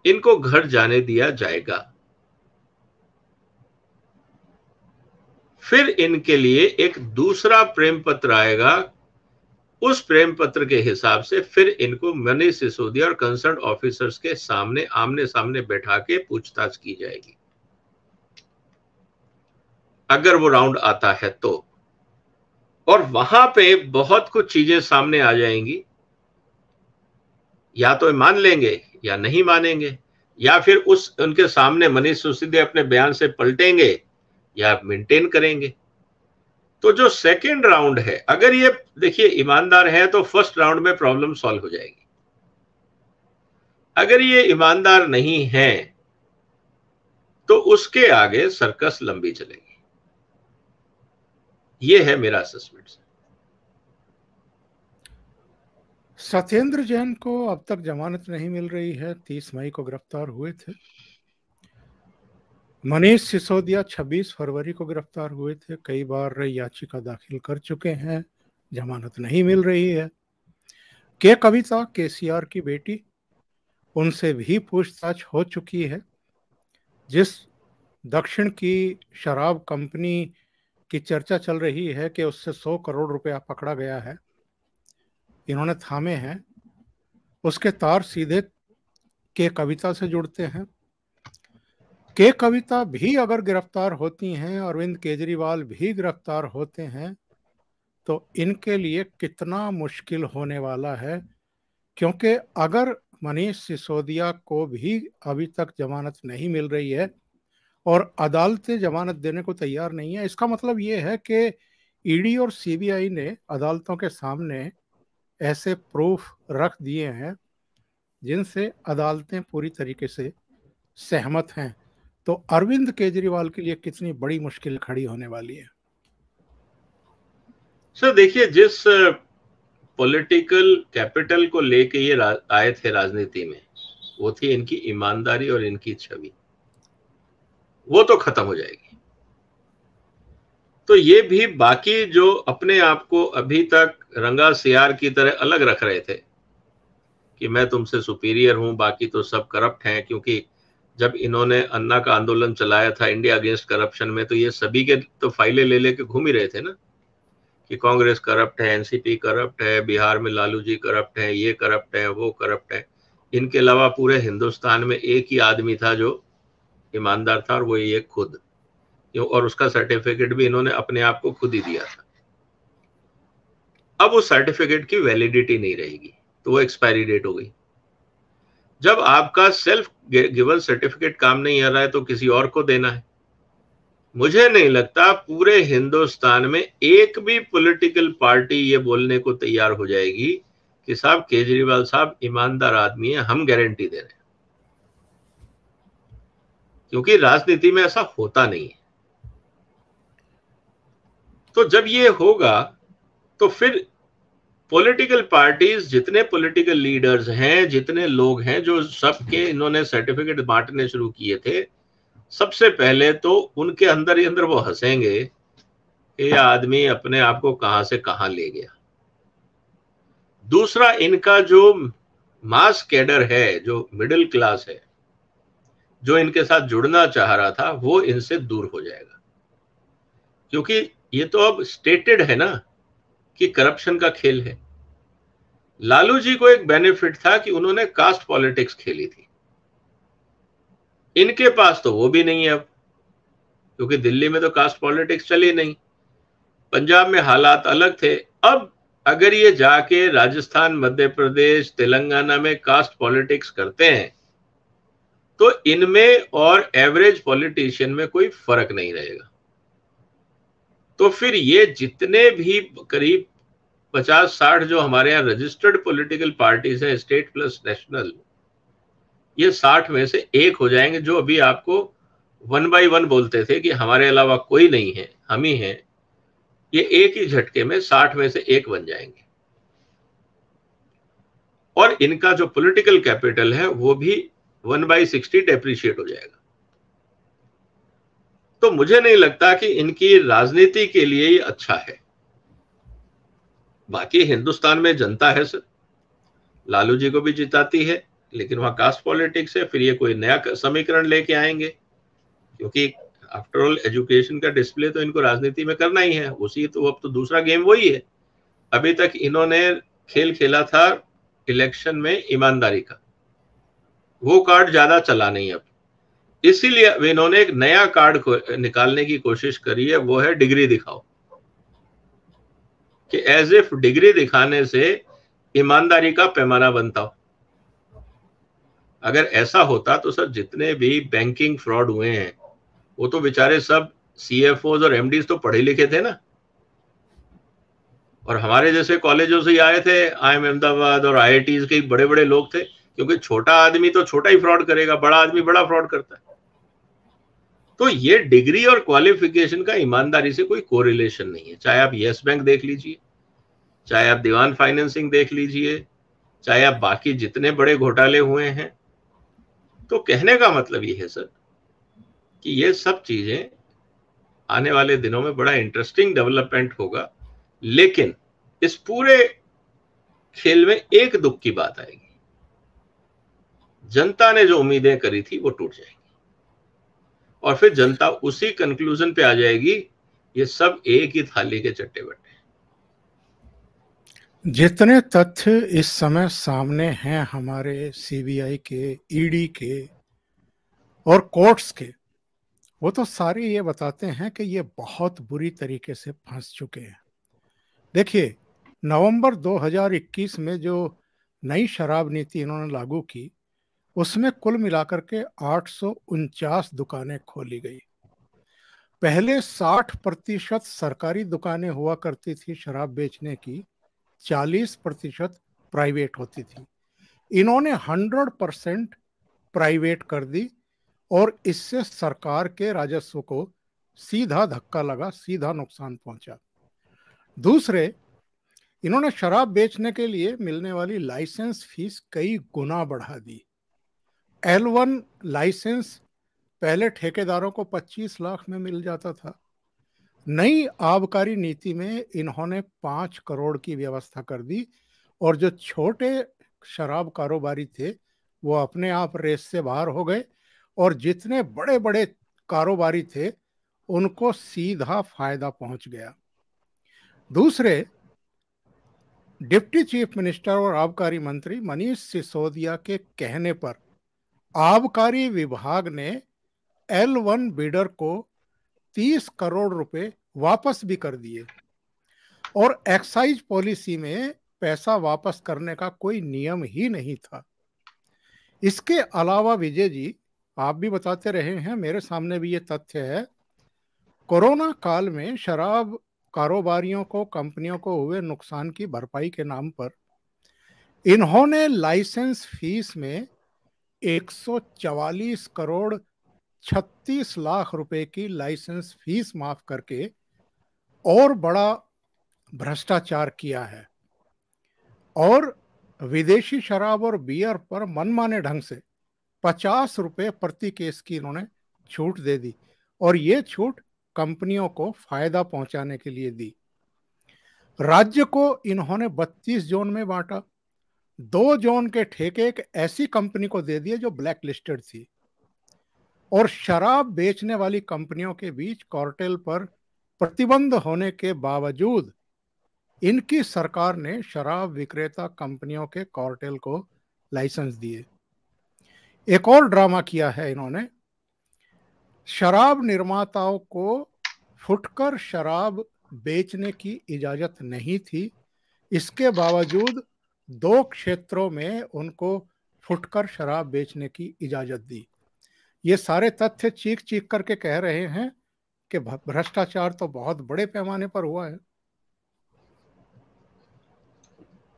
इनको घर जाने दिया जाएगा। फिर इनके लिए एक दूसरा प्रेम पत्र आएगा। उस प्रेम पत्र के हिसाब से फिर इनको मनीष सिसोदिया और कंसर्न ऑफिसर्स के सामने आमने सामने बैठा के पूछताछ की जाएगी, अगर वो राउंड आता है तो। और वहां पे बहुत कुछ चीजें सामने आ जाएंगी। या तो मान लेंगे या नहीं मानेंगे, या फिर उनके सामने मनीष सिसोदिया अपने बयान से पलटेंगे या मेंटेन करेंगे। तो जो सेकेंड राउंड है, अगर ये देखिए ईमानदार है तो फर्स्ट राउंड में प्रॉब्लम सॉल्व हो जाएगी। अगर ये ईमानदार नहीं है तो उसके आगे सर्कस लंबी चलेगी। ये है मेरा असेसमेंट। सत्येंद्र जैन को अब तक जमानत नहीं मिल रही है, 30 मई को गिरफ्तार हुए थे। मनीष सिसोदिया 26 फरवरी को गिरफ्तार हुए थे, कई बार याचिका दाखिल कर चुके हैं, जमानत नहीं मिल रही है। के कविता केसीआर की बेटी, उनसे भी पूछताछ हो चुकी है। जिस दक्षिण की शराब कंपनी की चर्चा चल रही है कि उससे 100 करोड़ रुपया पकड़ा गया है, इन्होंने थामे हैं, उसके तार सीधे के कविता से जुड़ते हैं। के कविता भी अगर गिरफ्तार होती हैं, अरविंद केजरीवाल भी गिरफ्तार होते हैं, तो इनके लिए कितना मुश्किल होने वाला है। क्योंकि अगर मनीष सिसोदिया को भी अभी तक जमानत नहीं मिल रही है और अदालतें जमानत देने को तैयार नहीं है, इसका मतलब ये है कि ईडी और सीबीआई ने अदालतों के सामने ऐसे प्रूफ रख दिए हैं जिनसे अदालतें पूरी तरीके से सहमत हैं। तो अरविंद केजरीवाल के लिए कितनी बड़ी मुश्किल खड़ी होने वाली है। सर देखिए, जिस पॉलिटिकल कैपिटल को लेके ये आए थे राजनीति में, वो थी इनकी ईमानदारी और इनकी छवि। वो तो खत्म हो जाएगी। तो ये भी बाकी जो अपने आप को अभी तक रंगा सियार की तरह अलग रख रहे थे कि मैं तुमसे सुपीरियर हूं, बाकी तो सब करप्ट हैं, क्योंकि जब इन्होंने अन्ना का आंदोलन चलाया था इंडिया अगेंस्ट करप्शन में, तो ये सभी के तो फाइलें ले लेके घूम ही रहे थे ना कि कांग्रेस करप्ट है, एनसीपी करप्ट है, बिहार में लालू जी करप्ट है, ये करप्ट है, वो करप्ट है। इनके अलावा पूरे हिंदुस्तान में एक ही आदमी था जो ईमानदार था, और वो ये खुद, और उसका सर्टिफिकेट भी इन्होंने अपने आप को खुद ही दिया था। अब उस सर्टिफिकेट की वैलिडिटी नहीं रहेगी, तो वो एक्सपायरी डेट हो गई। जब आपका सेल्फ गिवन सर्टिफिकेट काम नहीं आ रहा है तो किसी और को देना है। मुझे नहीं लगता पूरे हिंदुस्तान में एक भी पॉलिटिकल पार्टी ये बोलने को तैयार हो जाएगी कि साहब केजरीवाल साहब ईमानदार आदमी है, हम गारंटी दे रहे हैं। क्योंकि राजनीति में ऐसा होता नहीं है। तो जब ये होगा तो फिर पॉलिटिकल पार्टीज, जितने पॉलिटिकल लीडर्स हैं, जितने लोग हैं जो सबके इन्होंने सर्टिफिकेट बांटने शुरू किए थे, सबसे पहले तो उनके अंदर ही अंदर वो हंसेंगे कि यह आदमी अपने आप को कहां से कहां ले गया। दूसरा, इनका जो मास कैडर है, जो मिडिल क्लास है, जो इनके साथ जुड़ना चाह रहा था, वो इनसे दूर हो जाएगा। क्योंकि ये तो अब स्टेटेड है ना कि करप्शन का खेल है। लालू जी को एक बेनिफिट था कि उन्होंने कास्ट पॉलिटिक्स खेली थी। इनके पास तो वो भी नहीं है अब, क्योंकि दिल्ली में तो कास्ट पॉलिटिक्स चली नहीं, पंजाब में हालात अलग थे। अब अगर ये जाके राजस्थान, मध्य प्रदेश, तेलंगाना में कास्ट पॉलिटिक्स करते हैं तो इनमें और एवरेज पॉलिटिशियन में कोई फर्क नहीं रहेगा। तो फिर ये जितने भी करीब 50-60 जो हमारे यहाँ रजिस्टर्ड पॉलिटिकल पार्टीज हैं, स्टेट प्लस नेशनल, ये 60 में से एक हो जाएंगे। जो अभी आपको 1 by 1 बोलते थे कि हमारे अलावा कोई नहीं है, हम ही हैं, ये एक ही झटके में 60 में से एक बन जाएंगे। और इनका जो पॉलिटिकल कैपिटल है वो भी 1/60 डेप्रिशिएट हो जाएगा। तो मुझे नहीं लगता कि इनकी राजनीति के लिए ये अच्छा है। बाकी हिंदुस्तान में जनता है सर, लालू जी को भी जिताती है, लेकिन वहां कास्ट पॉलिटिक्स है। फिर ये कोई नया समीकरण लेके आएंगे, क्योंकि आफ्टर ऑल एजुकेशन का डिस्प्ले तो इनको राजनीति में करना ही है। उसी तो अब तो दूसरा गेम वही है। अभी तक इन्होंने खेल खेला था इलेक्शन में ईमानदारी का, वो कार्ड ज्यादा चला नहीं अब, इसीलिए अब इन्होंने एक नया कार्ड को निकालने की कोशिश करी है, वो है डिग्री दिखाओ, कि एज इफ डिग्री दिखाने से ईमानदारी का पैमाना बनता हो। अगर ऐसा होता तो सर जितने भी बैंकिंग फ्रॉड हुए हैं वो तो बेचारे सब CFOs और MDs तो पढ़े लिखे थे ना, और हमारे जैसे कॉलेजों से ही आए थे, IIM अहमदाबाद और IITs के बड़े बड़े लोग थे, क्योंकि छोटा आदमी तो छोटा ही फ्रॉड करेगा, बड़ा आदमी बड़ा फ्रॉड करता है। तो ये डिग्री और क्वालिफिकेशन का ईमानदारी से कोई कोरिलेशन नहीं है। चाहे आप यस बैंक देख लीजिए, चाहे आप दीवान फाइनेंसिंग देख लीजिए, चाहे आप बाकी जितने बड़े घोटाले हुए हैं। तो कहने का मतलब ये है सर कि ये सब चीजें आने वाले दिनों में बड़ा इंटरेस्टिंग डेवलपमेंट होगा, लेकिन इस पूरे खेल में एक दुख की बात आएगी, जनता ने जो उम्मीदें करी थी वो टूट जाएगी, और फिर जनता उसी कंक्लूजन पे आ जाएगी ये सब एक ही थाली के चट्टे बट्टे। जितने तथ्य इस समय सामने हैं हमारे CBI के, ED के और कोर्ट्स के, वो तो सारे ये बताते हैं कि ये बहुत बुरी तरीके से फंस चुके हैं। देखिए, नवंबर 2021 में जो नई शराब नीति इन्होंने लागू की, उसमें कुल मिलाकर के 849 दुकानें खोली गई। पहले 60% सरकारी दुकानें हुआ करती थी शराब बेचने की, 40% प्राइवेट होती थी। इन्होंने 100% प्राइवेट कर दी, और इससे सरकार के राजस्व को सीधा धक्का लगा, सीधा नुकसान पहुंचा। दूसरे, इन्होंने शराब बेचने के लिए मिलने वाली लाइसेंस फीस कई गुना बढ़ा दी। L1 लाइसेंस पहले ठेकेदारों को 25 लाख में मिल जाता था। नई आबकारी नीति में इन्होंने 5 करोड़ की व्यवस्था कर दी, और जो छोटे शराब कारोबारी थे वो अपने आप रेस से बाहर हो गए, और जितने बड़े बड़े कारोबारी थे उनको सीधा फायदा पहुंच गया। दूसरे, डिप्टी चीफ मिनिस्टर और आबकारी मंत्री मनीष सिसोदिया के कहने पर आबकारी विभाग ने L1 बिडर को 30 करोड़ रुपए वापस भी कर दिए, और एक्साइज पॉलिसी में पैसा वापस करने का कोई नियम ही नहीं था। इसके अलावा विजय जी, आप भी बताते रहे हैं, मेरे सामने भी ये तथ्य है, कोरोना काल में शराब कारोबारियों को, कंपनियों को हुए नुकसान की भरपाई के नाम पर इन्होंने लाइसेंस फीस में 144 करोड़ 36 लाख रुपए की लाइसेंस फीस माफ करके और बड़ा भ्रष्टाचार किया है, और विदेशी शराब और बियर पर मनमाने ढंग से 50 रुपए प्रति केस की इन्होंने छूट दे दी, और ये छूट कंपनियों को फायदा पहुंचाने के लिए दी। राज्य को इन्होंने 32 जोन में बांटा। 2 जोन के ठेके एक ऐसी कंपनी को दे दिए जो ब्लैक लिस्टेड थी, और शराब बेचने वाली कंपनियों के बीच कार्टेल पर प्रतिबंध होने के बावजूद इनकी सरकार ने शराब विक्रेता कंपनियों के कार्टेल को लाइसेंस दिए। एक और ड्रामा किया है इन्होंने, शराब निर्माताओं को फुटकर शराब बेचने की इजाजत नहीं थी, इसके बावजूद 2 क्षेत्रों में उनको फुटकर शराब बेचने की इजाजत दी। ये सारे तथ्य चीख चीख करके कह रहे हैं कि भ्रष्टाचार तो बहुत बड़े पैमाने पर हुआ है।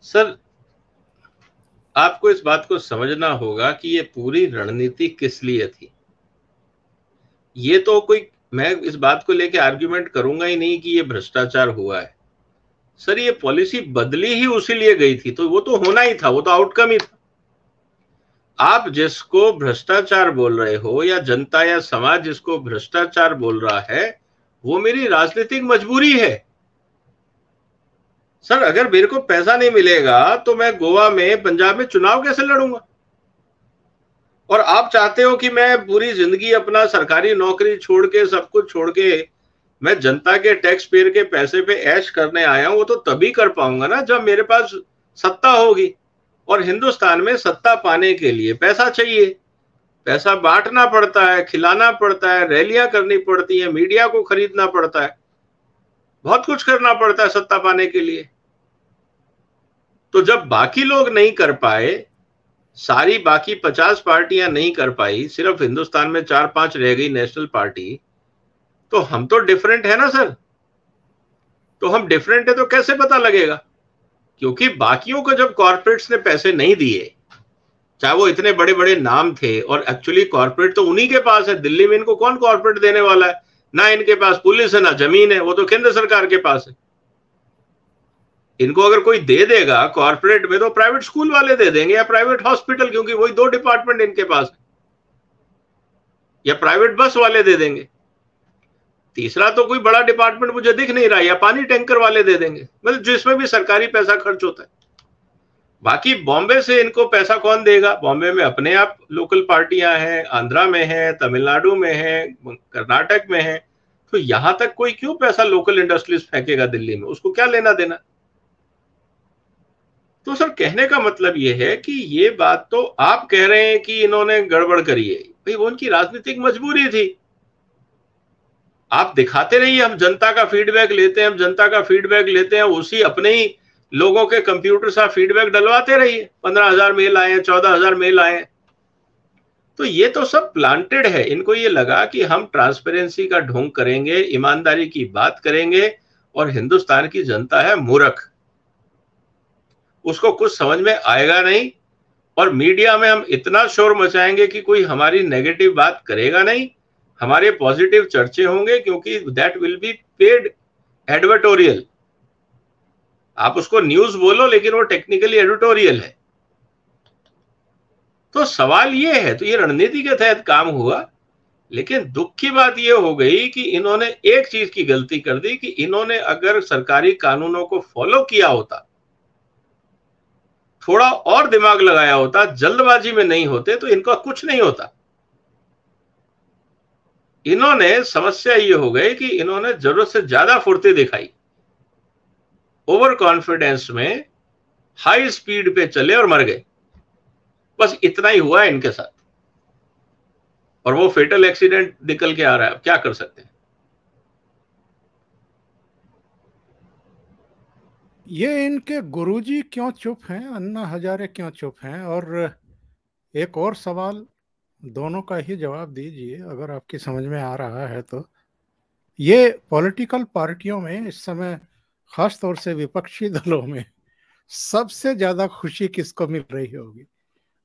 सर, आपको इस बात को समझना होगा कि ये पूरी रणनीति किस लिए थी। ये तो कोई, मैं इस बात को लेके आर्ग्यूमेंट करूंगा ही नहीं कि ये भ्रष्टाचार हुआ है। सर, ये पॉलिसी बदली ही उसी लिए गई थी, तो वो तो होना ही था, वो तो आउटकम ही था। आप जिसको भ्रष्टाचार बोल रहे हो, या जनता या समाज जिसको भ्रष्टाचार बोल रहा है, वो मेरी राजनीतिक मजबूरी है। सर, अगर मेरे को पैसा नहीं मिलेगा तो मैं गोवा में, पंजाब में चुनाव कैसे लड़ूंगा? और आप चाहते हो कि मैं पूरी जिंदगी अपना सरकारी नौकरी छोड़ के, सब कुछ छोड़ के, मैं जनता के टैक्स पेयर के पैसे पे ऐश करने आया हूं। वो तो तभी कर पाऊंगा ना जब मेरे पास सत्ता होगी, और हिंदुस्तान में सत्ता पाने के लिए पैसा चाहिए। पैसा बांटना पड़ता है, खिलाना पड़ता है, रैलियां करनी पड़ती है, मीडिया को खरीदना पड़ता है, बहुत कुछ करना पड़ता है सत्ता पाने के लिए। तो जब बाकी लोग नहीं कर पाए सारी बाकी 50 पार्टियां नहीं कर पाई, सिर्फ हिंदुस्तान में 4-5 रह गई नेशनल पार्टी, तो हम तो डिफरेंट है ना सर। तो हम डिफरेंट है तो कैसे पता लगेगा? क्योंकि बाकियों को जब कॉर्पोरेट्स ने पैसे नहीं दिए, चाहे वो इतने बड़े बड़े नाम थे, और एक्चुअली कॉर्पोरेट तो उन्हीं के पास है, दिल्ली में इनको कौन कॉर्पोरेट देने वाला है? ना इनके पास पुलिस है, ना जमीन है, वो तो केंद्र सरकार के पास है। इनको अगर कोई दे देगा कॉर्पोरेट में तो प्राइवेट स्कूल वाले दे देंगे या प्राइवेट हॉस्पिटल, क्योंकि वही 2 डिपार्टमेंट इनके पास है, या प्राइवेट बस वाले दे देंगे। तीसरा तो कोई बड़ा डिपार्टमेंट मुझे दिख नहीं रहा, या पानी टैंकर वाले दे देंगे, मतलब जिसमें भी सरकारी पैसा खर्च होता है। बाकी बॉम्बे से इनको पैसा कौन देगा? बॉम्बे में अपने आप लोकल पार्टियां हैं, आंध्रा में है, तमिलनाडु में है, कर्नाटक में है, तो यहां तक कोई क्यों पैसा लोकल इंडस्ट्रीज फेंकेगा दिल्ली में? उसको क्या लेना देना? तो सर कहने का मतलब ये है कि ये बात तो आप कह रहे हैं कि इन्होंने गड़बड़ करी है, भाई वो उनकी राजनीतिक मजबूरी थी। आप दिखाते रहिए, हम जनता का फीडबैक लेते हैं, हम जनता का फीडबैक लेते हैं, उसी अपने ही लोगों के कंप्यूटर से फीडबैक डलवाते रहिए। 15,000 मेल आए हैं, 14,000 मेल आए हैं, तो ये तो सब प्लांटेड है। इनको ये लगा कि हम ट्रांसपेरेंसी का ढोंग करेंगे, ईमानदारी की बात करेंगे, और हिंदुस्तान की जनता है मूर्ख, उसको कुछ समझ में आएगा नहीं, और मीडिया में हम इतना शोर मचाएंगे कि कोई हमारी नेगेटिव बात करेगा नहीं, हमारे पॉजिटिव चर्चे होंगे, क्योंकि that will be paid advertorial. आप उसको न्यूज बोलो, लेकिन वो टेक्निकली एडिटोरियल है। तो सवाल ये है, तो ये रणनीति के तहत काम हुआ, लेकिन दुख की बात ये हो गई कि इन्होंने एक चीज की गलती कर दी कि इन्होंने अगर सरकारी कानूनों को फॉलो किया होता, थोड़ा और दिमाग लगाया होता, जल्दबाजी में नहीं होते, तो इनका कुछ नहीं होता। इन्होंने समस्या ये हो गई कि इन्होंने जरूरत से ज्यादा फुर्ती दिखाई, ओवर कॉन्फिडेंस में हाई स्पीड पे चले और मर गए। बस इतना ही हुआ है इनके साथ, और वो फेटल एक्सीडेंट निकल के आ रहा है। अब क्या कर सकते हैं? ये इनके गुरुजी क्यों चुप हैं, अन्ना हजारे क्यों चुप हैं? और एक और सवाल, दोनों का ही जवाब दीजिए अगर आपकी समझ में आ रहा है तो। ये पॉलिटिकल पार्टियों में इस समय, खास तौर से विपक्षी दलों में, सबसे ज्यादा खुशी किसको मिल रही होगी,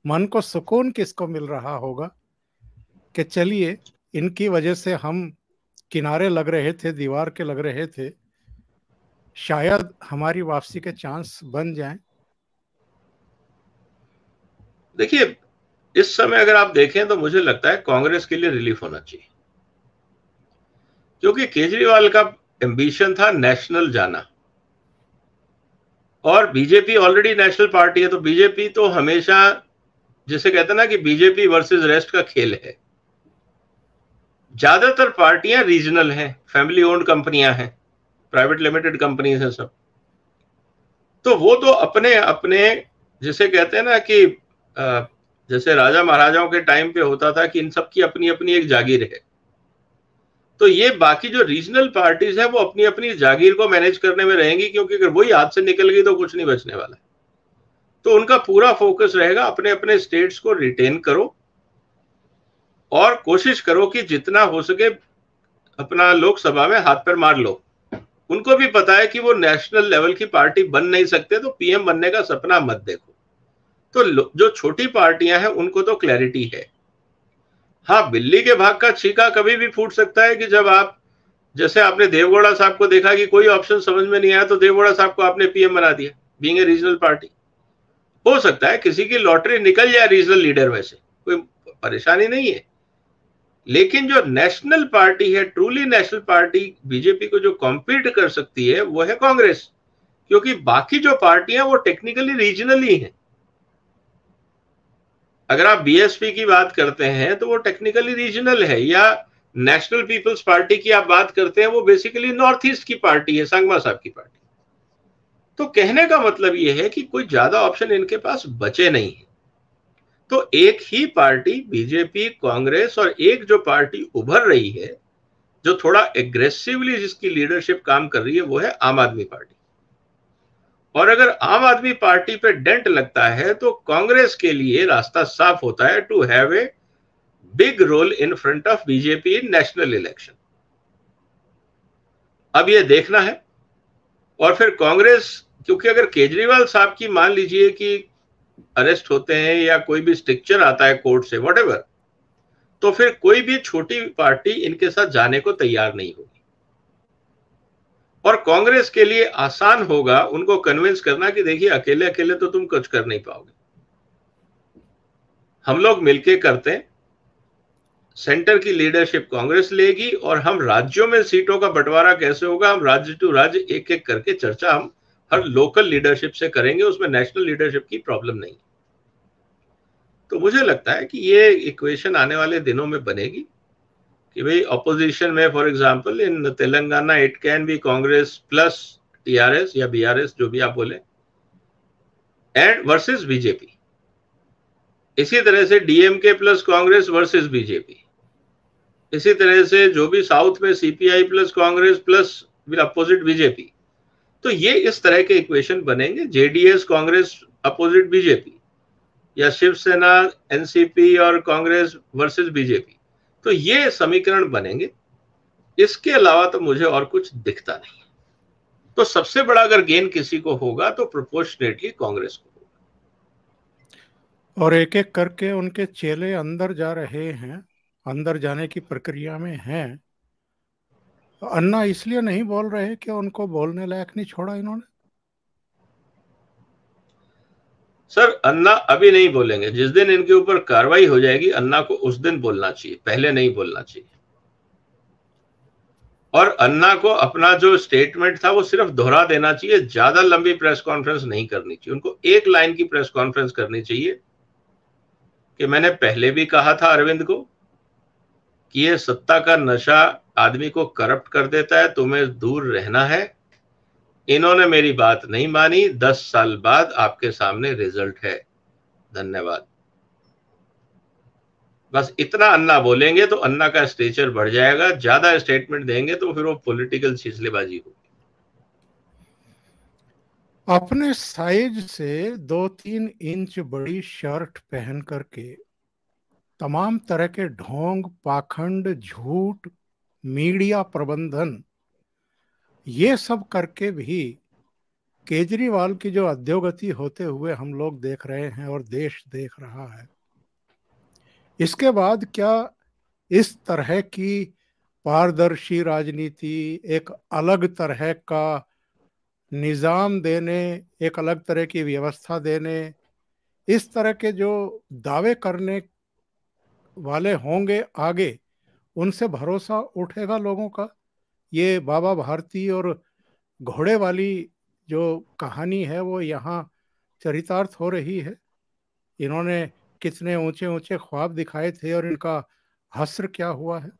मन को सुकून किसको मिल रहा होगा कि चलिए इनकी वजह से हम किनारे लग रहे थे, दीवार के लग रहे थे, शायद हमारी वापसी के चांस बन जाएं? देखिए, इस समय अगर आप देखें तो मुझे लगता है कांग्रेस के लिए रिलीफ होना चाहिए, क्योंकि केजरीवाल का एम्बिशन था नेशनल जाना, और बीजेपी ऑलरेडी नेशनल पार्टी है, तो बीजेपी तो हमेशा, जिसे कहते हैं ना कि बीजेपी वर्सेस रेस्ट का खेल है। ज्यादातर पार्टियां रीजनल हैं, फैमिली ओन्ड कंपनियां हैं, प्राइवेट लिमिटेड कंपनीज हैं सब, तो वो तो अपने अपने, जिसे कहते हैं ना कि जैसे राजा महाराजाओं के टाइम पे होता था कि इन सब की अपनी अपनी एक जागीर है, तो ये बाकी जो रीजनल पार्टीज है वो अपनी अपनी जागीर को मैनेज करने में रहेंगी, क्योंकि अगर वही हाथ से निकल गई तो कुछ नहीं बचने वाला। तो उनका पूरा फोकस रहेगा अपने अपने स्टेट्स को रिटेन करो, और कोशिश करो कि जितना हो सके अपना लोकसभा में हाथ पैर मार लो। उनको भी पता है कि वो नेशनल लेवल की पार्टी बन नहीं सकते, तो पीएम बनने का सपना मत देखो। तो जो छोटी पार्टियां हैं उनको तो क्लैरिटी है। हाँ, बिल्ली के भाग का छीका कभी भी फूट सकता है कि जब आप, जैसे आपने देवगौड़ा साहब को देखा कि कोई ऑप्शन समझ में नहीं आया, तो देवगौड़ा साहब को आपने पीएम बना दिया, बीइंग ए रीजनल पार्टी। हो सकता है किसी की लॉटरी निकल जाए रीजनल लीडर में से, कोई परेशानी नहीं है, लेकिन जो नेशनल पार्टी है, ट्रूली नेशनल पार्टी, बीजेपी को जो कॉम्पीट कर सकती है वो है कांग्रेस, क्योंकि बाकी जो पार्टियां वो टेक्निकली रीजनल ही हैं। अगर आप बीएसपी की बात करते हैं तो वो टेक्निकली रीजनल है, या नेशनल पीपल्स पार्टी की आप बात करते हैं, वो बेसिकली नॉर्थ ईस्ट की पार्टी है, संगमा साहब की पार्टी। तो कहने का मतलब ये है कि कोई ज्यादा ऑप्शन इनके पास बचे नहीं है। तो एक ही पार्टी, बीजेपी, कांग्रेस, और एक जो पार्टी उभर रही है, जो थोड़ा एग्रेसिवली जिसकी लीडरशिप काम कर रही है, वो है आम आदमी पार्टी। और अगर आम आदमी पार्टी पे डेंट लगता है तो कांग्रेस के लिए रास्ता साफ होता है to have a big role in front of BJP in national election. अब ये देखना है। और फिर कांग्रेस, क्योंकि अगर केजरीवाल साहब की मान लीजिए कि अरेस्ट होते हैं या कोई भी स्ट्रिक्चर आता है कोर्ट से व्हाटएवर, तो फिर कोई भी छोटी पार्टी इनके साथ जाने को तैयार नहीं होगी। और कांग्रेस के लिए आसान होगा उनको कन्विंस करना कि देखिए अकेले अकेले तो तुम कुछ कर नहीं पाओगे, हम लोग मिलके करते हैं, सेंटर की लीडरशिप कांग्रेस लेगी और हम राज्यों में सीटों का बंटवारा कैसे होगा, हम राज्य टू राज्य एक एक करके चर्चा हम हर लोकल लीडरशिप से करेंगे, उसमें नेशनल लीडरशिप की प्रॉब्लम नहीं। तो मुझे लगता है कि ये इक्वेशन आने वाले दिनों में बनेगी कि भाई ऑपोजिशन में, for example in Telangana it can be Congress plus TRS या बीआरएस जो भी आप बोले, एंड वर्सेस बीजेपी। इसी तरह से DMK plus Congress versus BJP. इसी तरह से जो भी साउथ में CPI plus Congress plus opposite BJP. तो ये इस तरह के इक्वेशन बनेंगे, जेडीएस कांग्रेस अपोजिट बीजेपी, या शिवसेना एनसीपी और कांग्रेस वर्सेस बीजेपी। तो ये समीकरण बनेंगे। इसके अलावा तो मुझे और कुछ दिखता नहीं। तो सबसे बड़ा अगर गेन किसी को होगा तो प्रोपोर्शनेटली कांग्रेस को होगा। और एक एक करके उनके चेले अंदर जा रहे हैं, अंदर जाने की प्रक्रिया में हैं। अन्ना इसलिए नहीं बोल रहे कि उनको बोलने लायक नहीं छोड़ा इन्होंने। सर अन्ना अभी नहीं बोलेंगे, जिस दिन इनके ऊपर कार्रवाई हो जाएगी अन्ना को उस दिन बोलना चाहिए, पहले नहीं बोलना चाहिए। और अन्ना को अपना जो स्टेटमेंट था वो सिर्फ दोहरा देना चाहिए, ज्यादा लंबी प्रेस कॉन्फ्रेंस नहीं करनी चाहिए। उनको एक लाइन की प्रेस कॉन्फ्रेंस करनी चाहिए कि मैंने पहले भी कहा था अरविंद को कि ये सत्ता का नशा आदमी को करप्ट कर देता है, तुम्हें दूर रहना है। इन्होंने मेरी बात नहीं मानी, 10 साल बाद आपके सामने रिजल्ट है, धन्यवाद। बस इतना अन्ना बोलेंगे तो अन्ना का स्टेचर बढ़ जाएगा। ज्यादा स्टेटमेंट देंगे तो फिर वो पॉलिटिकल छिछलेबाजी होगी। अपने साइज से 2-3 इंच बड़ी शर्ट पहन करके तमाम तरह के ढोंग, पाखंड, झूठ, मीडिया प्रबंधन, ये सब करके भी केजरीवाल की जो अधोगति होते हुए हम लोग देख रहे हैं और देश देख रहा है, इसके बाद क्या इस तरह की पारदर्शी राजनीति, एक अलग तरह का निजाम देने, एक अलग तरह की व्यवस्था देने, इस तरह के जो दावे करने वाले होंगे आगे, उनसे भरोसा उठेगा लोगों का? ये बाबा भारती और घोड़े वाली जो कहानी है वो यहाँ चरितार्थ हो रही है। इन्होंने कितने ऊंचे ऊंचे ख्वाब दिखाए थे और इनका हस्र क्या हुआ है।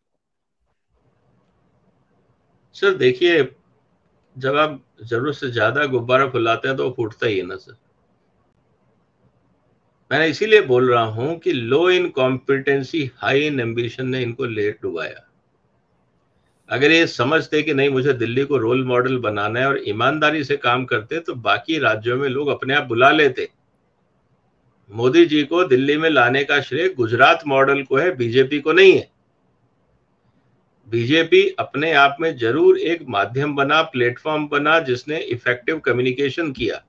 सर देखिए, जब आप जरूरत से ज्यादा गुब्बारा फुलाते हैं तो वो फूटता ही है ना सर। मैंने इसीलिए बोल रहा हूं कि low in competency high in ambition ने इनको लेट डुबाया। अगर ये समझते कि नहीं मुझे दिल्ली को रोल मॉडल बनाना है और ईमानदारी से काम करते तो बाकी राज्यों में लोग अपने आप बुला लेते। मोदी जी को दिल्ली में लाने का श्रेय गुजरात मॉडल को है, बीजेपी को नहीं है। बीजेपी अपने आप में जरूर एक माध्यम बना, प्लेटफॉर्म बना जिसने इफेक्टिव कम्युनिकेशन किया,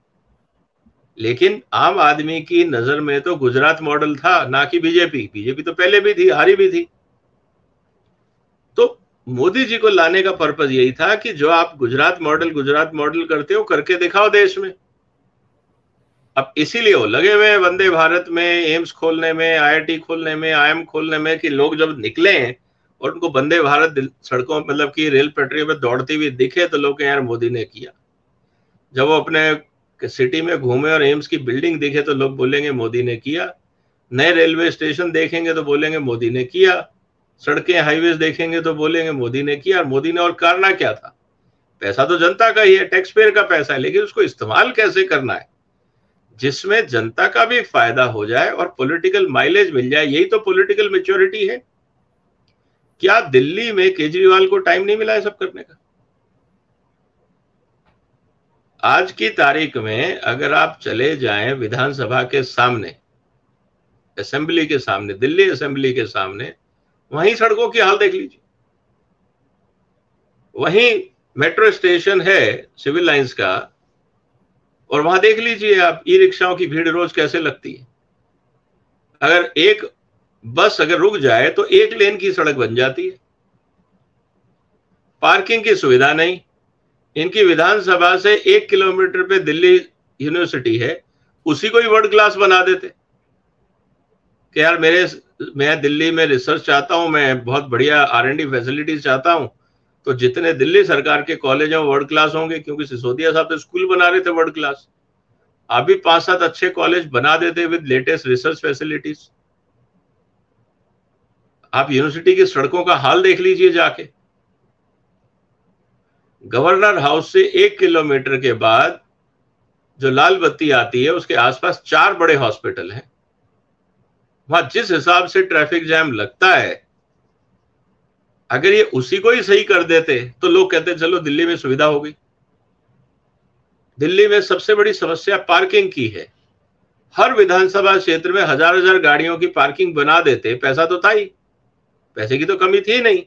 लेकिन आम आदमी की नजर में तो गुजरात मॉडल था, ना कि बीजेपी। बीजेपी तो पहले भी थी, हारी भी थी। तो मोदी जी को लाने का पर्पज यही था कि जो आप गुजरात मॉडल करते हो करके दिखाओ देश में। अब इसीलिए वो लगे हुए हैं वंदे भारत में, एम्स खोलने में, आईआईटी खोलने में, आईएम खोलने में, कि लोग जब निकले हैं और उनको वंदे भारत सड़कों मतलब कि रेल पटरियों पर दौड़ती हुई दिखे तो लोग यार मोदी ने किया। जब वो अपने सिटी में घूमे और एम्स की बिल्डिंग दिखे तो लोग बोलेंगे मोदी ने किया। नए रेलवे स्टेशन देखेंगे तो बोलेंगे मोदी ने किया। सड़कें हाईवेज देखेंगे तो बोलेंगे मोदी ने किया। और मोदी ने और करना क्या था? पैसा तो जनता का ही है, टैक्स पेयर का पैसा है, लेकिन उसको इस्तेमाल कैसे करना है जिसमें जनता का भी फायदा हो जाए और पॉलिटिकल माइलेज मिल जाए। यही तो पॉलिटिकल मैच्योरिटी है। क्या दिल्ली में केजरीवाल को टाइम नहीं मिला है सब करने का? आज की तारीख में अगर आप चले जाएं विधानसभा के सामने, असेंबली के सामने, दिल्ली असेंबली के सामने, वहीं सड़कों की हाल देख लीजिए। वहीं मेट्रो स्टेशन है सिविल लाइंस का, और वहां देख लीजिए आप ई रिक्शाओं की भीड़ रोज कैसे लगती है। अगर एक बस अगर रुक जाए तो एक लेन की सड़क बन जाती है। पार्किंग की सुविधा नहीं। इनकी विधानसभा से 1 किलोमीटर पे दिल्ली यूनिवर्सिटी है, उसी को ही वर्ल्ड क्लास बना देते कि यार मैं दिल्ली में रिसर्च चाहता हूं, मैं बहुत बढ़िया R&D फैसिलिटीज चाहता हूं, तो जितने दिल्ली सरकार के कॉलेज हैं वर्ल्ड क्लास होंगे, क्योंकि सिसोदिया साहब तो स्कूल बना रहे थे वर्ल्ड क्लास। आप भी 5-7 अच्छे कॉलेज बना देते विद लेटेस्ट रिसर्च फैसिलिटीज। आप यूनिवर्सिटी की सड़कों का हाल देख लीजिए जाके। गवर्नर हाउस से 1 किलोमीटर के बाद जो लाल बत्ती आती है उसके आसपास 4 बड़े हॉस्पिटल हैं। वहां जिस हिसाब से ट्रैफिक जैम लगता है, अगर ये उसी को ही सही कर देते तो लोग कहते चलो दिल्ली में सुविधा हो गई। दिल्ली में सबसे बड़ी समस्या पार्किंग की है। हर विधानसभा क्षेत्र में 1000-1000 गाड़ियों की पार्किंग बना देते, पैसा तो था ही, पैसे की तो कमी थी नहीं।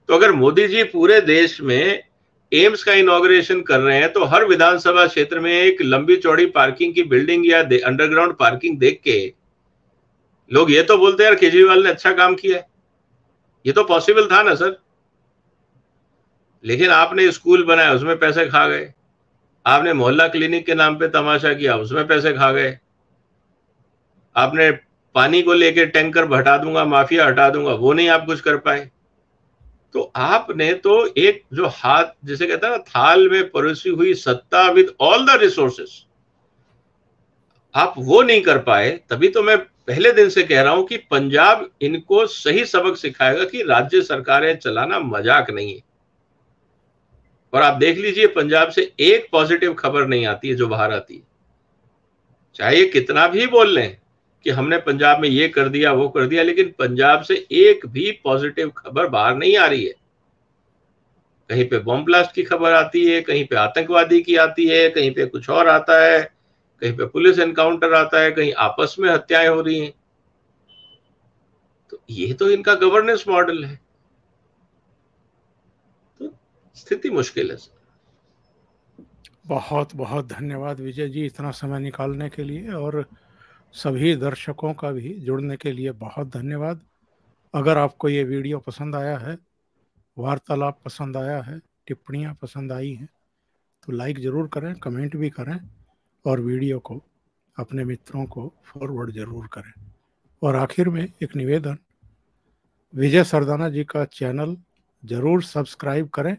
तो अगर मोदी जी पूरे देश में एम्स का इनॉग्रेशन कर रहे हैं तो हर विधानसभा क्षेत्र में एक लंबी चौड़ी पार्किंग की बिल्डिंग या अंडरग्राउंड पार्किंग देख के लोग ये तो बोलते हैं यार केजरीवाल ने अच्छा काम किया है। ये तो पॉसिबल था ना सर। लेकिन आपने स्कूल बनाया, उसमें पैसे खा गए। आपने मोहल्ला क्लिनिक के नाम पे तमाशा किया, उसमें पैसे खा गए। आपने पानी को लेकर टैंकर हटा दूंगा, माफिया हटा दूंगा, वो नहीं आप कुछ कर पाए। तो आपने तो एक जो हाथ, जिसे कहता है ना, थाल में परोसी हुई सत्ता विद ऑल द रिसोर्सेस, आप वो नहीं कर पाए। तभी तो मैं पहले दिन से कह रहा हूं कि पंजाब इनको सही सबक सिखाएगा कि राज्य सरकारें चलाना मजाक नहीं है। और आप देख लीजिए पंजाब से एक पॉजिटिव खबर नहीं आती है जो बाहर आती है, चाहे कितना भी बोल लें कि हमने पंजाब में ये कर दिया वो कर दिया, लेकिन पंजाब से एक भी पॉजिटिव खबर बाहर नहीं आ रही है। कहीं पे बॉम्ब ब्लास्ट की खबर आती है, कहीं पे आतंकवादी की आती है, कहीं पे कुछ और आता है, कहीं पे पुलिस एनकाउंटर आता है, कहीं आपस में हत्याएं हो रही हैं। तो ये तो इनका गवर्नेंस मॉडल है। तो स्थिति मुश्किल है सर। बहुत बहुत धन्यवाद विजय जी, इतना समय निकालने के लिए, और सभी दर्शकों का भी जुड़ने के लिए बहुत धन्यवाद। अगर आपको ये वीडियो पसंद आया है, वार्तालाप पसंद आया है, टिप्पणियाँ पसंद आई हैं, तो लाइक ज़रूर करें, कमेंट भी करें, और वीडियो को अपने मित्रों को फॉरवर्ड ज़रूर करें। और आखिर में एक निवेदन, विजय सरदाना जी का चैनल ज़रूर सब्सक्राइब करें।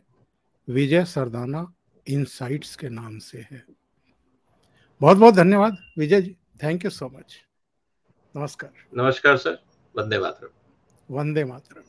विजय सरदाना इनसाइट्स के नाम से है। बहुत बहुत धन्यवाद Vijay ji, thank you so much. नमस्कार। नमस्कार सर, वंदे मातरम। वंदे मातरम।